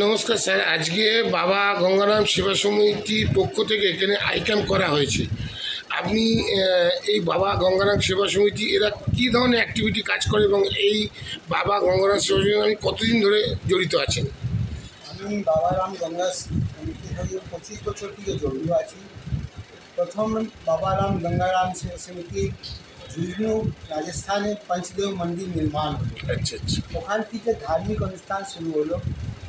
নমস্কার স্যার, আজকে বাবা গঙ্গারাম সেবা সমিতির পক্ষ থেকে এখানে আই ক্যাম্প করা হয়েছে। আপনি এই বাবা গঙ্গারাম সেবা সমিতি এরা কী ধরনের অ্যাক্টিভিটি কাজ করে এবং এই বাবা গঙ্গারাম সেবা সমিতি আপনি কতদিন ধরে জড়িত আছেন? আমি বাবারাম গঙ্গা সমিতি হয়ে 25 বছর থেকে জড়িত আছি। প্রথম বাবারাম গঙ্গারাম সেবা সমিতি ঝুঁঝনু রাজস্থানে পঞ্চদেव মন্দির নির্মাণ হলো। আচ্ছা আচ্ছা। ওখান থেকে ধার্মিক অনুষ্ঠান শুরু হলো।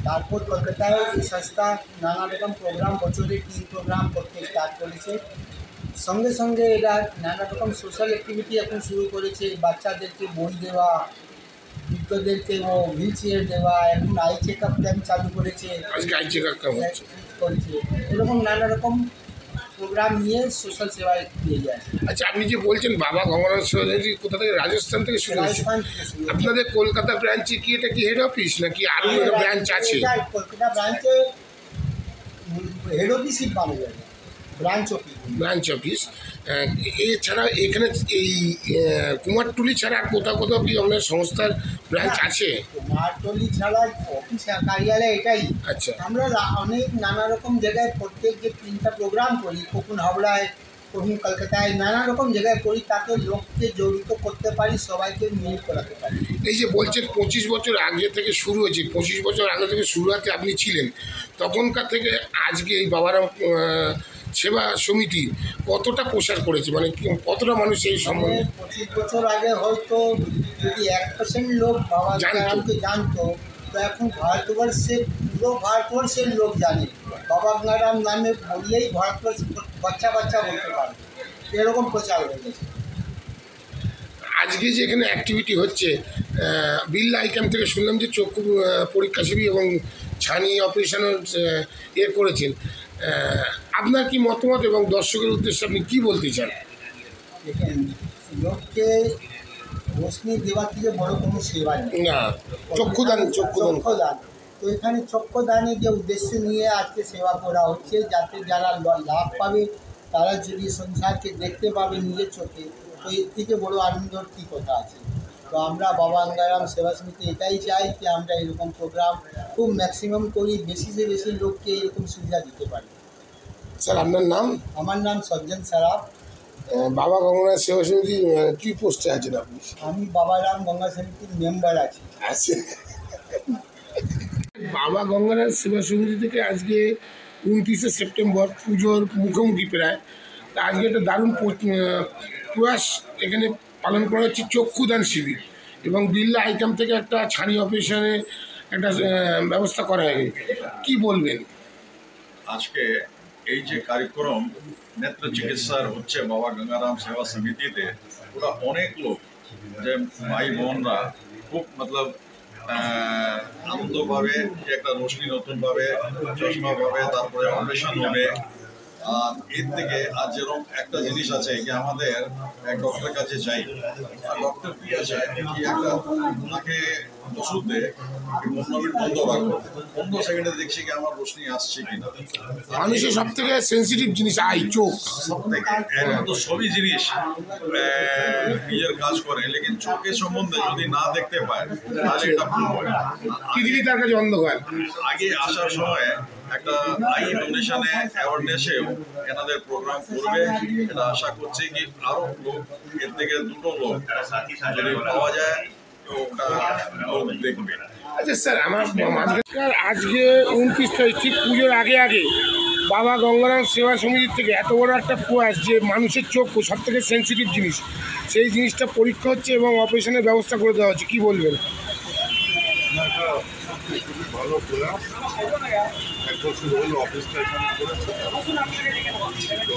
তারপর কলকাতায় এই সংস্থা নানা রকম প্রোগ্রাম, বছরে 3 প্রোগ্রাম করতে স্টার্ট করেছে। সঙ্গে সঙ্গে এরা নানা রকম সোশ্যাল অ্যাক্টিভিটি এখন শুরু করেছে। বাচ্চাদেরকে বই দেওয়া, বৃদ্ধদেরকে হুইল চেয়ার দেওয়া, এখন আই চেক আপ ক্যাম্প চালু করেছে, আজকে আই চেক আপ ক্যাম্প হচ্ছে করছে। এরকম নানা রকম প্রোগ্রাম নিয়ে সোশ্যাল সেবায় দিয়ে যায়। আচ্ছা, আপনি যে বলছেন বাবা গঙ্গারাম সেবা সমিতি কোথা থেকে, রাজস্থান থেকে শুরু হয়েছে? রাজস্থান থেকে শুরু হয়েছে। আপনাদের কলকাতা ব্রাঞ্চে কি এটা কি হেড অফিস নাকি আরও ব্রাঞ্চ আছে? কলকাতা ব্রাঞ্চে হেড অফিসই পাওয়া যায়, ব্রাঞ্চ অফিস। এছাড়া এখানে এই কুমারটুলি ছাড়া আর কোথাও কোথাও কি আপনার সংস্থার ব্রাঞ্চ আছে? কুমারটুলি ছাড়া অফিস কার্যালয় এটাই। আচ্ছা। আমরা অনেক নানা রকম জায়গায় প্রত্যেক যে 3টা প্রোগ্রাম করি, কখন হাওড়ায়, কখন কলকাতায়, নানা রকম জায়গায় করি, তাতে লোককে জড়িত করতে পারি, সবাইকে মিল করাতে পারি। এই যে বলছেন 25 বছর আগে থেকে শুরু হয়েছে, 25 বছর আগে থেকে শুরুতে আপনি ছিলেন, তখনকার থেকে আজকে এই বাবারাম সেবা সমিতি কতটা প্রসার করেছে, মানে কতটা মানুষ এই সম্বন্ধে? 25 বছর আগে হয়তো যদি 1% লোক বাবা গঙ্গারামকে জানতো, তো এখন পুরো ভারতবর্ষের লোক জানে। বাবা গঙ্গারাম নামে বললেই ভারতবর্ষ বাচ্চা বলতে পারে, এরকম প্রচার হয়ে গেছে। আজকে যে এখানে অ্যাক্টিভিটি হচ্ছে, বিড়লা আই ক্যাম্প থেকে শুনলাম যে চক্ষু পরীক্ষা শিবির এবং ছানি অপারেশনের করেছেন। আপনার কি মতামত এবং দর্শকের উদ্দেশ্যে আপনি কী বলতে চান? দেখেন, লোককে রোশনি দেওয়ার থেকে বড় কোনো সেবা নেই। না, চক্ষুদান। তো এখানে চক্ষুদানের যে উদ্দেশ্য নিয়ে আজকে সেবা করা হচ্ছে, যাতে যারা লাভ পাবে তারা যদি সংসারকে দেখতে পাবে নিজের চোখে, তো এর থেকে বড় আনন্দর কী কথা আছে। তো আমরা বাবা গঙ্গারাম সেবা সমিতি এটাই চাই যে আমরা এরকম প্রোগ্রাম খুব ম্যাক্সিমাম করি, বেশি লোককে এরকম সুবিধা দিতে পারি। স্যার, আপনার নাম? আমার নাম সজ্জন সারাফ। বাবা গঙ্গারাম সেবা সমিতি কী পোস্টে আছেন আপনি? আমি বাবারাম গঙ্গা সমিতির মেম্বার আছি। বাবা গঙ্গারাম সেবা সমিতি থেকে আজকে 29শে সেপ্টেম্বর পুজোর মুখোমুখি প্রায়, তা আজকে একটা দারুণ প্রয়াস এখানে পালন করা হচ্ছে, চক্ষুদান শিবির, এবং বিড়লা আই ক্যাম্প থেকে একটা ছানি অপারেশনের একটা ব্যবস্থা করা হয়নি। কি বলবেন? আজকে এই যে কার্যক্রম নেত্র চিকিৎসার হচ্ছে বাবা গঙ্গারাম সেবা সমিতিতে, ওরা অনেক লোক যে ভাই বোনরা খুব আনন্দ পাবে যে একটা রোশনি নতুন পাবে, চশমা পাবে, তারপরে অপারেশন হবে। আর এর থেকে আর যেরকম একটা জিনিস আছে কি আমাদের এক ডক্টরের কাছে যাই, আর ডক্টর কি আছে কি একটা ওনাকে ওষুধ দেয়, বন্ধ রাখো, 15 সেকেন্ডে দেখছি কি আমার রোশনি আসছে কিনা। মানুষের সব থেকে সেন্সিটিভ জিনিস আই, চোখ। সব থেকে এখন তো সবই জিনিস নিজের কাজ করে, লেকিন চোখের সম্বন্ধে যদি না দেখতে পায় তাহলে এটা ভুল হয়। পৃথিবী তার কাছে অন্ধকার। আগে আসার সময় একটা আই ডোনেশনে অ্যাওয়ারনেসেও এনাদের প্রোগ্রাম করবে, এটা আশা করছি কি আরো লোক, এর থেকে 2টো লোক যদি পাওয়া যায় তো ওটা লোক দেখবে। আচ্ছা স্যার, আমার আজকে 29 তারিখ, ঠিক পুজোর আগে বাবা গঙ্গারাম সেবা সমিতির থেকে এত বড় একটা প্রয়াস, যে মানুষের চোখ সব থেকে সেন্সিটিভ জিনিস, সেই জিনিসটা পরীক্ষা হচ্ছে এবং অপারেশনের ব্যবস্থা করে দেওয়া হচ্ছে, কী বলবেন? খুবই ভালো প্রয়াস। 1 বছর হলো অফিসটা এখানে করেছে। তো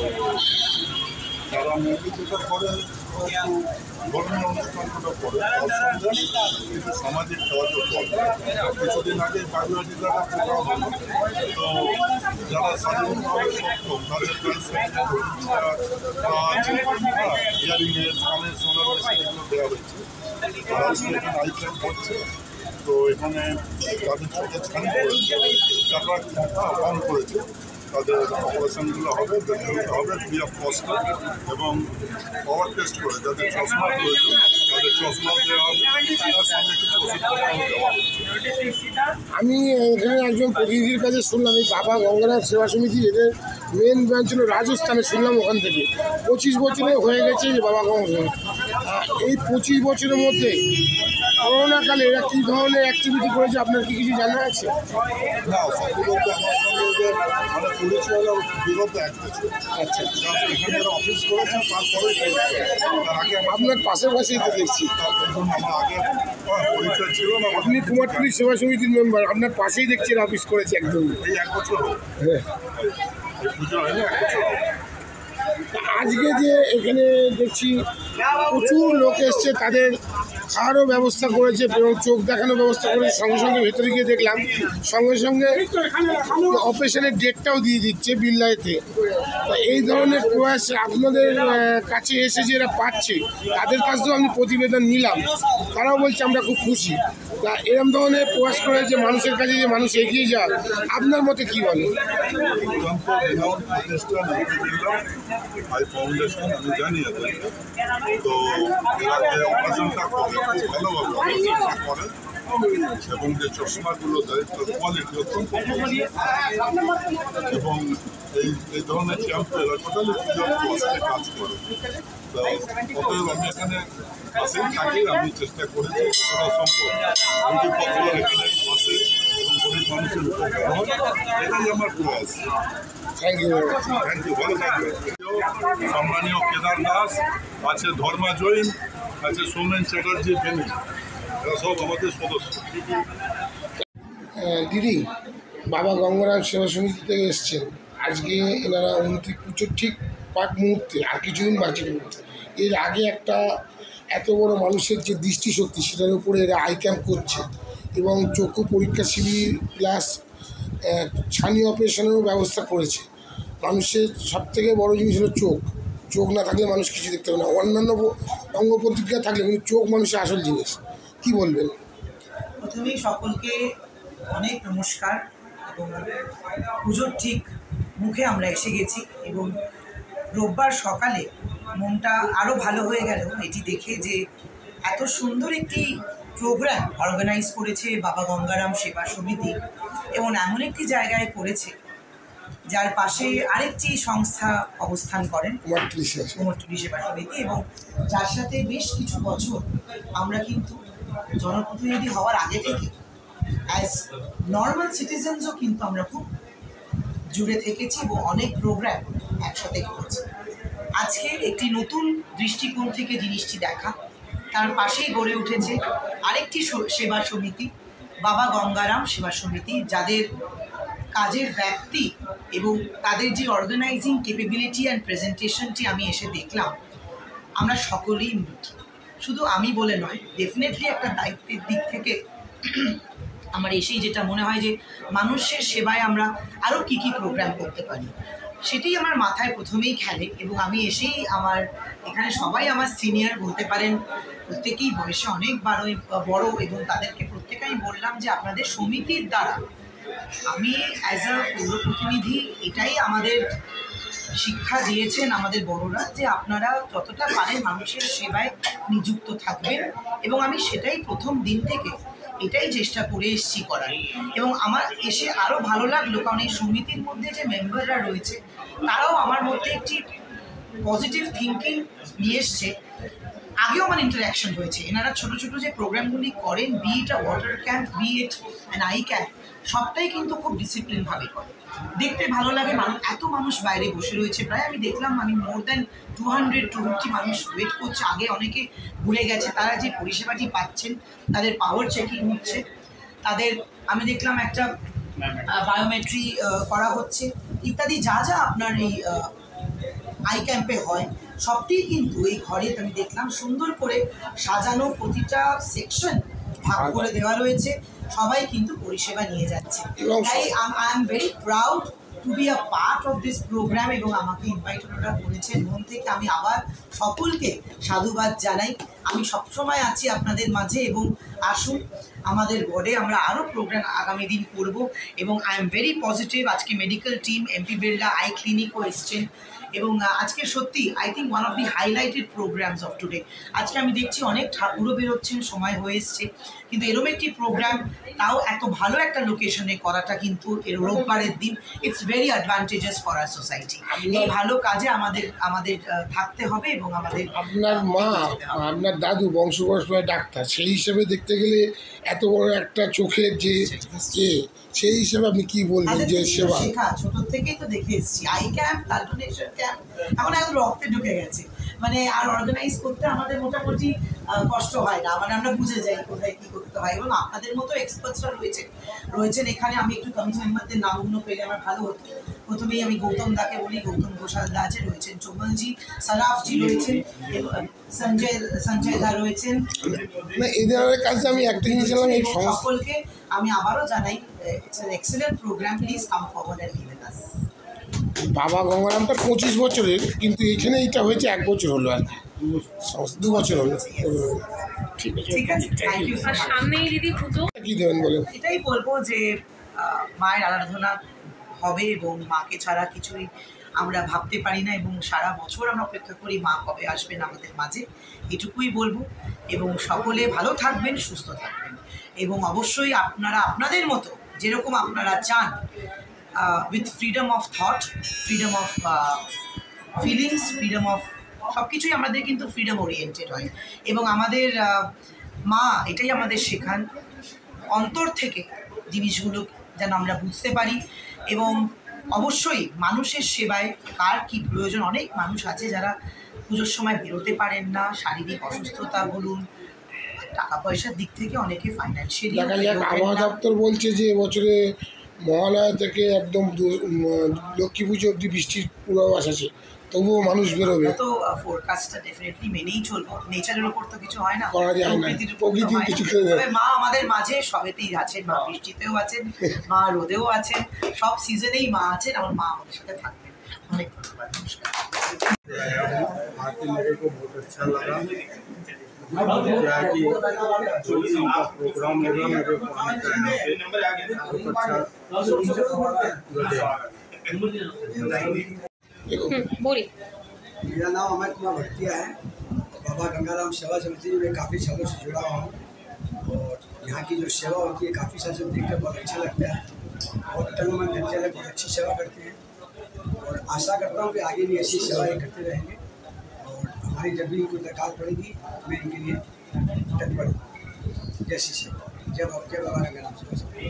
যারা মেনলি যেটা করে ধর্মীয় অনুষ্ঠানগুলো করে, কিন্তু সামাজিক কাজও করে। কিছুদিন আগে বাংলা জেলার প্রোগ্রাম হলো, তো যারা শারীরিকভাবে সক্ষম তাদের হিয়ারিং এর, কানের শোনার এগুলো দেওয়া হয়েছে। আজকে এখানে আই ক্যাম্প হচ্ছে। তো এখানে তাদের চোখে ছানি করেছে, তারা অন করেছে, তাদের অপারেশনগুলো হবে, হবে ফ্রি অফ কস্ট এবং পাওয়ার টেস্ট করে যাদের চশমা প্রয়োজন তাদের চশমা দেওয়া হবে, তার সঙ্গে কিছু ওষুধপত্র দেওয়া হচ্ছে। আমি এখানে একজন প্রতিনিধির কাছে শুনলাম এই বাবা গঙ্গারাম সেবা সমিতি এদের মেন ব্রাঞ্চ ছিল রাজস্থানে, শুনলাম ওখান থেকে 25 বছরে হয়ে গেছে যে বাবা গঙ্গারাম। এই 25 বছরের মধ্যে করোনাকালে এরা কী ধরনের অ্যাক্টিভিটি করেছে আপনার কি কিছু জানা আছে? না, সবগুলো তো আমার সঙ্গে ওদের মানে পরিচয় হলো বিগত 1 বছর। আচ্ছা, এখানে যারা অফিস করেছে তারপরেই তার আগে আপনার পাশাপাশি তো দেখছি আমার আগে পরিচয় ছিল না। আপনি কুমারটুলি সেবা সমিতির মেম্বার, আপনার পাশেই দেখছি অফিস করেছে একদম। এই 1 বছর হলো, হ্যাঁ, এই পুজো হয়নি 1 বছর হলো। আজকে যে এখানে দেখছি প্রচুর লোক এসছে, তাদের খাওয়ারও ব্যবস্থা করেছে এবং চোখ দেখানোর ব্যবস্থা করেছে। সঙ্গে সঙ্গে ভেতরে গিয়ে দেখলাম সঙ্গে সঙ্গে অপারেশনের ডেটটাও দিয়ে দিচ্ছে বিল্লাইতে। তা এই ধরনের প্রয়াস আপনাদের কাছে এসে যে এরা পাচ্ছে, তাদের কাছ থেকেও আমি প্রতিবেদন নিলাম, তারাও বলছে আমরা খুব খুশি। তা এরকম ধরনের প্রয়াস করে যে মানুষের কাছে যে মানুষ এগিয়ে যায়, আপনার মতে কী বলে? আই ফাউন্ডেশন আমি জানি এদের, তো এরা যে অপারেশনটা করে খুব ভালোভাবে অপারেশনটা করে এবং যে চশমাগুলো দেয় তার কোয়ালিটি অত্যন্ত এবং এই ধরনের ক্যাম্পে এরা টোটালি ফ্রি অফ কস্টে কাজ করে। তো অতএব আমি এখানে আসেই থাকি, আমি চেষ্টা করেছি যতটা সম্ভব রুগীপত্র এখানে আসে এবং গরিব মানুষের উপকার হয়, এটাই আমার প্রয়াস। Thank you. থ্যাংক ইউ, ভালো থাকবেন। সম্মানীয় কেদার দাস আছে, ধর্মা জৈন আছে, সৌমেন চ্যাটার্জি বেনি, এরা সব আমাদের সদস্য। দিদি, বাবা গঙ্গারাম সেবা সমিতি থেকে এসছেন, আজকে এনারা 29 পুজোর ঠিক পাক মুহূর্তে আর কিছুদিন বাকি মুহূর্তে, এর আগে একটা এত বড় মানুষের যে দৃষ্টিশক্তি সেটার উপরে এরা আই ক্যাম্প করছে এবং চক্ষু পরীক্ষা শিবির প্লাস ছানি অপারেশনেরও ব্যবস্থা করেছে। মানুষের সবথেকে বড় জিনিস হলো চোখ, চোখ না থাকলে মানুষ কিছু দেখতে পাবে না, অন্যান্য অঙ্গ প্রত্যঙ্গ থাকলে কিন্তু চোখ মানুষের আসল জিনিস। কি বলবেন? প্রথমেই সকলকে অনেক নমস্কার এবং পুজোর ঠিক মুখে আমরা এসে গেছি এবং রোববার সকালে মনটা আরও ভালো হয়ে গেল এটি দেখে যে এত সুন্দর একটি প্রোগ্রাম অর্গানাইজ করেছে বাবা গঙ্গারাম সেবা সমিতি এবং এমন একটি জায়গায় করেছে যার পাশে আরেকটি সংস্থা অবস্থান করেন, কুমারটুলি সেবা সমিতি, এবং যার সাথে বেশ কিছু বছর আমরা কিন্তু জনপ্রতিনিধি হওয়ার আগে থেকে অ্যাজ নর্মাল সিটিজেন্সও কিন্তু আমরা খুব জুড়ে থেকেছি এবং অনেক প্রোগ্রাম একসাথে করেছি। আজকে একটি নতুন দৃষ্টিকোণ থেকে জিনিসটি দেখা, তার পাশেই গড়ে উঠেছে আরেকটি সেবা সমিতি, বাবা গঙ্গারাম সেবা সমিতি, যাদের কাজের ব্যাপ্তি এবং তাদের যে অর্গানাইজিং ক্যাপাবিলিটি অ্যান্ড প্রেজেন্টেশনটি আমি এসে দেখলাম, আমরা সকলেই মুগ্ধ। শুধু আমি বলে নয়, ডেফিনেটলি একটা দায়িত্বের দিক থেকে আমার এসেই যেটা মনে হয় যে মানুষের সেবায় আমরা আরও কী কী প্রোগ্রাম করতে পারি, সেটাই আমার মাথায় প্রথমেই খেলে। এবং আমি এসেই আমার এখানে সবাই আমার সিনিয়র বলতে পারেন, প্রত্যেকেই বয়সে অনেক বড় এবং তাদেরকে প্রত্যেকেই বললাম যে আপনাদের সমিতির দ্বারা আমি অ্যাজ আ পৌর প্রতিনিধি এটাই আমাদের শিক্ষা দিয়েছেন আমাদের বড়রা যে আপনারা যতটা পারেন মানুষের সেবায় নিযুক্ত থাকবেন এবং আমি সেটাই প্রথম দিন থেকে এটাই চেষ্টা করে এসেছি করার। এবং আমার এসে আরও ভালো লাগলো কারণ এই সমিতির মধ্যে যে মেম্বাররা রয়েছে তারাও আমার মধ্যে একটি পজিটিভ থিঙ্কিং নিয়ে এসছে। আগেও আমার ইন্টারাকশন হয়েছে, এনারা ছোটো ছোটো যে প্রোগ্রামগুলি করেন, be it a water camp, be it an eye camp, সবটাই কিন্তু খুব ডিসিপ্লিনভাবে করে। দেখতে ভালো লাগে, এত মানুষ বাইরে বসে রয়েছে, প্রায় আমি দেখলাম মোর দ্যান 200-250 মানুষ ওয়েট করছে। আগে অনেকে ভুলে গেছে, তারা যে পরিষেবাটি পাচ্ছেন, তাদের পাওয়ার চেকিং হচ্ছে, তাদের আমি দেখলাম একটা বায়োমেট্রি করা হচ্ছে ইত্যাদি, যা যা আপনার এই আই ক্যাম্পে হয় সবটিই কিন্তু এই ঘরে আমি দেখলাম সুন্দর করে সাজানো, প্রতিটা সেকশন ভাগ করে দেওয়া রয়েছে, সবাই কিন্তু পরিষেবা নিয়ে যাচ্ছে। তাই I am very proud to be a part of this programme এবং আমাকে ইনভাইট ওরা করেছেন। মন থেকে আমি আবার সকলকে সাধুবাদ জানাই। আমি সবসময় আছি আপনাদের মাঝে, এবং আসুন আমাদের বোর্ডে আমরা আরও প্রোগ্রাম আগামী দিন করব। এবং আই এম ভেরি পজিটিভ। আজকে medical team, MP Birla eye ক্লিনিকও এসছেন, এবং আজকে সত্যি I think one of the highlighted programmes of today. আজকে আমি দেখছি অনেক ঠাকুরও বেরোচ্ছেন, সময় হয়ে এসছে, কিন্তু এরকম একটি প্রোগ্রাম তাও এত ভালো একটা লোকেশনে করাটা কিন্তু এর রোববারের দিন, it's very advantageous for our society. এই ভালো কাজে আমাদের থাকতে হবে, এবং আমাদের আপনার মা, আপনার দাদু বংশপরম্পরায় ডাক্তার, সেই হিসেবে দেখতে গেলে এত বড় একটা চোখের যে সেই হিসেবে আপনি কি বলবেন যে সেবা? শেখা ছোট থেকেই তো দেখে এসেছি, eye camp, blood donation camp, এখন একদম রক্তে ঢুকে গেছে। মানে আর অর্গানাইজ করতে আমাদের মোটামুটি কষ্ট হয় না, মানে আমরা বুঝে যাই কোথায় কী করতে হয়। এবং আপনাদের মতো এক্সপার্টসরা রয়েছেন এখানে। আমি একটু কমিটি মেম্বারদের নামগুলো পেলে আমার ভালো হতো। প্রথমেই আমি গৌতম দাকে বলি, গৌতম ঘোষাল দা আছে, রয়েছেন চোমলজি, সারাফজি রয়েছেন, সঞ্জয় দা রয়েছেন। এদের কাছে আমি একটা জিনিস সকলকে আমি আবারও জানাই, it's an excellent programme, please come forward and live with us. বাবা গঙ্গারামটা 25 বছরের, কিন্তু এখানে এটা হয়েছে 1 বছর হলো, আর কি 2 বছর হলো। ঠিক আছে, থ্যাংক ইউ। সামনেই দিদি পুজো, কি দেবেন বলেন? এটাই বলবো যে মায়ের আরাধনা হবে, এবং মাকে ছাড়া কিছুই আমরা ভাবতে পারি না, এবং সারা বছর আমরা অপেক্ষা করি মা কবে আসবেন আমাদের মাঝে, এটুকুই বলবো। এবং সকলে ভালো থাকবেন, সুস্থ থাকবেন, এবং অবশ্যই আপনারা আপনাদের মতো যেরকম আপনারা চান, with freedom of thought, freedom of feelings, freedom of সব কিছুই আমাদের কিন্তু ফ্রিডম ওরিয়েন্টেড হয়। এবং আমাদের মা এটাই আমাদের শেখান, অন্তর থেকে জিনিসগুলো যেন আমরা বুঝতে পারি। এবং অবশ্যই মানুষের সেবায় কার কী প্রয়োজন, অনেক মানুষ আছে যারা পুজোর সময় বেরোতে পারেন না, শারীরিক অসুস্থতা বলুন, টাকা পয়সার দিক থেকে অনেকে ফাইন্যান্সিয়ালি। দেখা যাক, আবহাওয়া দপ্তর বলছে যে এবছরে মহালয়া থেকে একদম লক্ষ্মী পুজো অবধি বৃষ্টির পূর্বাভাস আছে, তবুও মানুষ বেরোবে। তো ফোরকাস্টটা ডেফিনেটলি মেনেই চলবো, নেচারের উপর তো কিছু হয় না, করা যায় না, প্রকৃতির কিছু করে দেয়। তবে মা আমাদের মাঝে সবেতেই আছেন, মা বৃষ্টিতেও আছেন, মা রোদেও আছেন, সব সিজনেই মা আছেন, আমার মা আমাদের সাথে থাকবেন। অনেক ধন্যবাদ, নমস্কার। आके मेरे को बहुत अच्छा लगा, क्या कि जो इनका प्रोग्राम होगा मेरे को आने का यहाँ पे बहुत अच्छा बोलिए। मेरा नाम अमर कुमार भट्टिया है। बाबा गंगाराम सेवा समिति में काफ़ी सालों से जुड़ा हुआ हूँ, और यहाँ की जो सेवा होती है काफ़ी साल से देख कर बहुत अच्छा लगता है। बहुत तन मन धन से बहुत अच्छी सेवा करते हैं, और आशा करता हूँ कि आगे भी ऐसी सेवाएं करते रहेंगे, और हमारी जब भी इनको दरकार पड़ेगी मैं इनके लिए तत्पर हूँ। जैसी सेवा, जय बाबा गंगाराम सेवा समिति।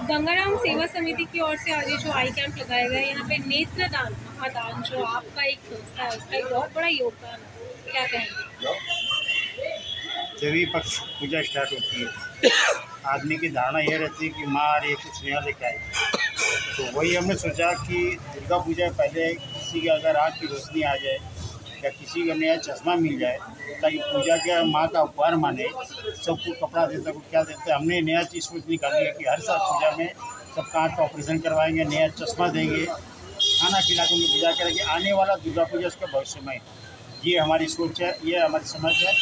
गंगाराम सेवा समिति की ओर से आज ये जो आई कैंप लगाया गया है, यहाँ पे नेत्रदान महादान जो आपका एक संस्था है, उसका एक बहुत बड़ा योगदान है, क्या कहेंगे? जब भी पक्ष पूजा स्टार्ट होती है, आदमी की धारणा यह रहती है कि माँ आ रही है, कुछ नया लेकर आए। तो वही हमने सोचा कि दुर्गा पूजा पहले किसी के अगर आँख की रोशनी आ जाए, या किसी को नया चश्मा मिल जाए, ताकि पूजा के माँ का उपहार माने, सबको कपड़ा देता को क्या देते। हमने नया चीज़ सोच निकाली है कि हर साल पूजा में सबका आँख का ऑपरेशन करवाएंगे, नया चश्मा देंगे, खाना खिला के उन्हें पूजा करेंगे। आने वाला दुर्गा पूजा उसका भविष्यमय, ये हमारी सोच है, ये हमारी समझ है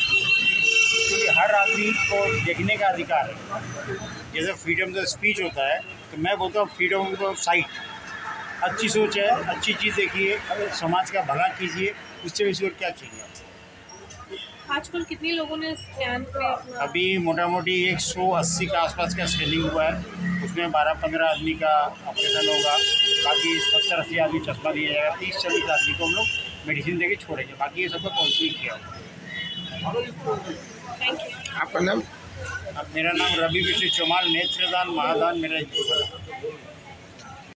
कि हर आदमी को देखने का अधिकार है। जैसे फ्रीडम ऑफ स्पीच होता है, तो मैं बोलता हूँ फ्रीडम ऑफ साइट। अच्छी सोच है, अच्छी चीज़ देखिए, समाज का भला कीजिए, उससे भी और क्या चाहिए। आजकल कितने लोगों ने इस कैंप में अभी मोटा मोटी 180 के आसपास का स्कैनिंग हुआ है, उसमें 12-15 आदमी का ऑपरेशन होगा, बाकी 70-80 आदमी चश्मा दिया जाएगा, 30-40 आदमी को हम लोग मेडिसिन देके छोड़ेंगे, बाकी ये सबका काउंसलिंग किया होगा। Thank you. आपका नाम? अब मेरा नाम रवि विष्णु चौमाल, नेत्रदान महादान मेरा